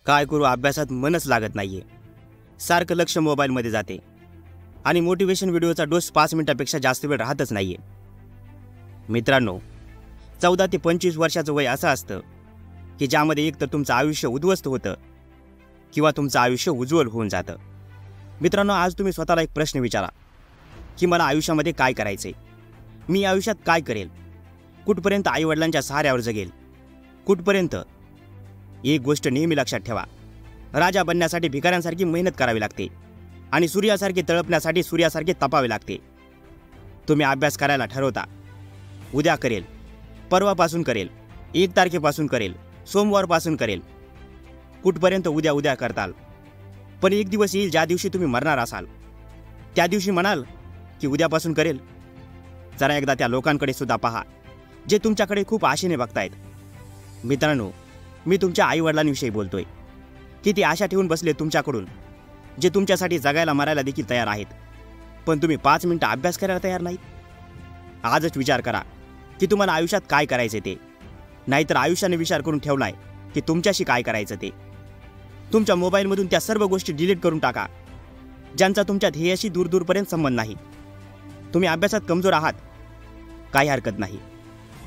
काय करू अभ्यासात मनच लागत नाहीये। सारखं लक्ष मोबाईलमध्ये जाते आणि मोटिवेशन व्हिडिओचा डोस 5 मिनिटांपेक्षा जास्त वेळ राहतच नाहीये। मित्रांनो, 14 ते 25 वर्षाचं वय असं असतं की ज्यामध्ये एक तर तुमचं आयुष्य उद्ध्वस्त होतं किंवा तुमचं आयुष्य उज्ज्वल होऊन जातं। मित्रांनो, आज तुम्ही स्वतःला एक प्रश्न विचारा की मला आयुष्यामध्ये काय करायचंय, मी आयुष्यात काय करेल, कुठपर्यंत आईवडिलांच्या सहाऱ्यावर जगेल, कुठपर्यंत। एक गोष्ट नेहमी लक्षात ठेवा, राजा बनण्यासाठी भिकाऱ्यांसारखी मेहनत करावी लागते आणि सूर्यासारखे तळपण्यासाठी सूर्यासारखे तपावे लागते। तुम्ही अभ्यास करायला ठरवता, उद्या करेल, परवापासून करेल, 1 तारखेपासून करेल, सोमवारपासून करेल, कुठपर्यंत उद्या उद्या करताल। पण एक दिवस येईल ज्या दिवशी तुम्ही मरणार असाल, त्या दिवशी म्हणाल की उद्यापासून करेल। जरा एकदा त्या लोकांकडे सुद्धा पहा जे तुमच्याकडे खूप आशेने बघतायत। मित्रांनो, मी तुमच्या आईवडिलांविषयी बोलतोय की ते आशा ठेवून बसले तुमच्याकडून, जे तुमच्यासाठी जगायला मरायला देखील तयार आहेत, पण तुम्ही 5 मिनिटं अभ्यास करायला तयार नाहीत। आजच विचार करा की तुम्हाला आयुष्यात काय करायचे ते, नाहीतर आयुष्याने विचार करून ठेवलाय की तुमच्याशी काय करायचं ते। तुमच्या मोबाईलमधून त्या सर्व गोष्टी डिलीट करून टाका ज्यांचा तुमच्या ध्येयाशी दूरपर्यंत संबंध नाही। तुम्ही अभ्यासात कमजोर आहात, काही हरकत नाही।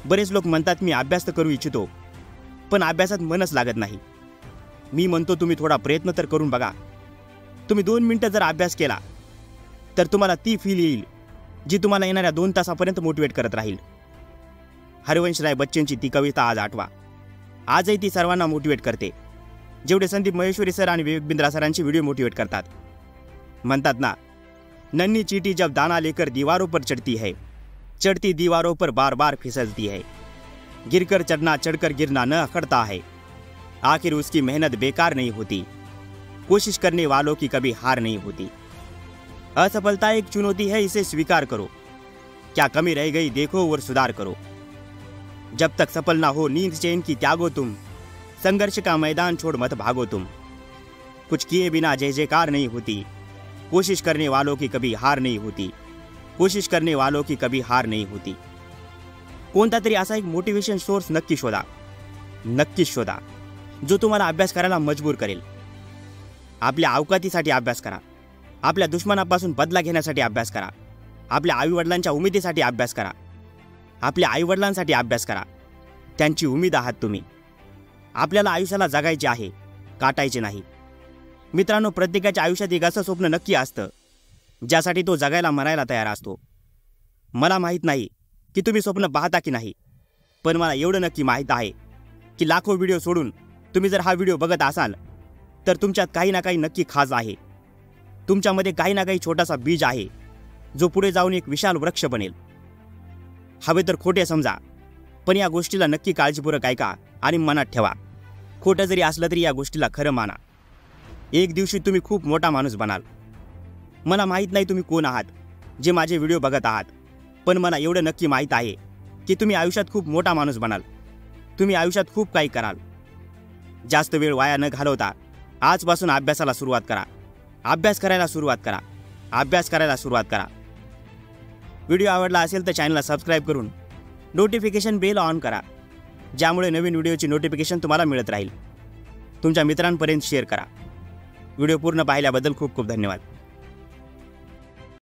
बरेच लोक म्हणतात मी अभ्यास तर करू इच्छितो पण अभ्यासात मनच लागत नाही। मी म्हणतो तुम्ही थोडा प्रयत्न तर करून बघा। तुम्ही 2 मिनिटं जर अभ्यास केला तर तुम्हाला ती फील येईल जी तुम्हाला येणाऱ्या 2 तासापर्यंत मोटिवेट करत राहील। हरिवंशराय बच्चनची ती कविता आज आठवा, आजही ती सर्वांना मोटिवेट करते जेवढे संदीप महेश्वरी सर आणि विवेक बिंद्रा सरांची व्हिडिओ मोटिवेट करतात। म्हणतात ना, नन्ही चींटी जब दाना लेकर दीवारों पर चढ़ती है, चढ़ती दीवारों पर बार बार फिसलती है, गिरकर चढ़ना चढ़कर गिरना न अखड़ता है, आखिर उसकी मेहनत बेकार नहीं होती, कोशिश करने वालों की कभी हार नहीं होती। असफलता एक चुनौती है, इसे स्वीकार करो, क्या कमी रह गई देखो और सुधार करो। जब तक सफल ना हो नींद चैन की त्यागो तुम, संघर्ष का मैदान छोड़ मत भागो तुम, कुछ किए बिना जय जयकार नहीं होती, कोशिश करने वालों की कभी हार नहीं होती, कोशिश करने वालों की कभी हार नहीं होती। कोणता तरी असा एक मोटिवेशन सोर्स नक्की शोधा, नक्कीच शोधा, जो तुम्हाला अभ्यास करायला मजबूर करेल। आपल्या अवकातीसाठी अभ्यास करा, आपल्या दुश्मनापासून बदला घेण्यासाठी अभ्यास करा, आपल्या आईवडिलांच्या उमेदीसाठी अभ्यास करा, आपल्या आईवडिलांसाठी अभ्यास करा, त्यांची उमेद आहात तुम्ही। आपल्याला आयुष्याला जगायचे आहे, काटायचे नाही। मित्रांनो, प्रत्येकाच्या आयुष्यात एक असं स्वप्न नक्की असतं ज्यासाठी तो जगायला मरायला तयार असतो। मला माहीत नाही की तुम्ही स्वप्न पाहता की नाही, पण मला एवढं नक्की माहीत आहे की लाखो व्हिडिओ सोडून तुम्ही जर हा व्हिडिओ बघत असाल तर तुमच्यात काही ना काही नक्की खास आहे। तुमच्यामध्ये काही ना काही छोटासा बीज आहे जो पुढे जाऊन एक विशाल वृक्ष बनेल। हवे तर खोटे समजा, पण या गोष्टीला नक्की काळजीपूर्वक ऐका आणि मनात ठेवा। खोटं जरी असलं तरी या गोष्टीला खरं माना। एक दिवशी तुम्ही खूप मोठा माणूस बनाल। मला माहीत नाही तुम्ही कोण आहात जे माझे व्हिडिओ बघत आहात, पण मला एवढं नक्की माहीत आहे की तुम्ही आयुष्यात खूप मोठा माणूस बनाल। तुम्ही आयुष्यात खूप काही कराल। जास्त वेळ वाया न घालवता आजपासून अभ्यासाला सुरुवात करा, अभ्यास करायला सुरुवात करा, अभ्यास करायला सुरुवात करा। व्हिडिओ आवडला असेल तर चॅनलला सबस्क्राईब करून नोटिफिकेशन बेल ऑन करा, ज्यामुळे नवीन व्हिडिओची नोटिफिकेशन तुम्हाला मिळत राहील। तुमच्या मित्रांपर्यंत शेअर करा। व्हिडिओ पूर्ण पाहिल्याबद्दल खूप खूप धन्यवाद।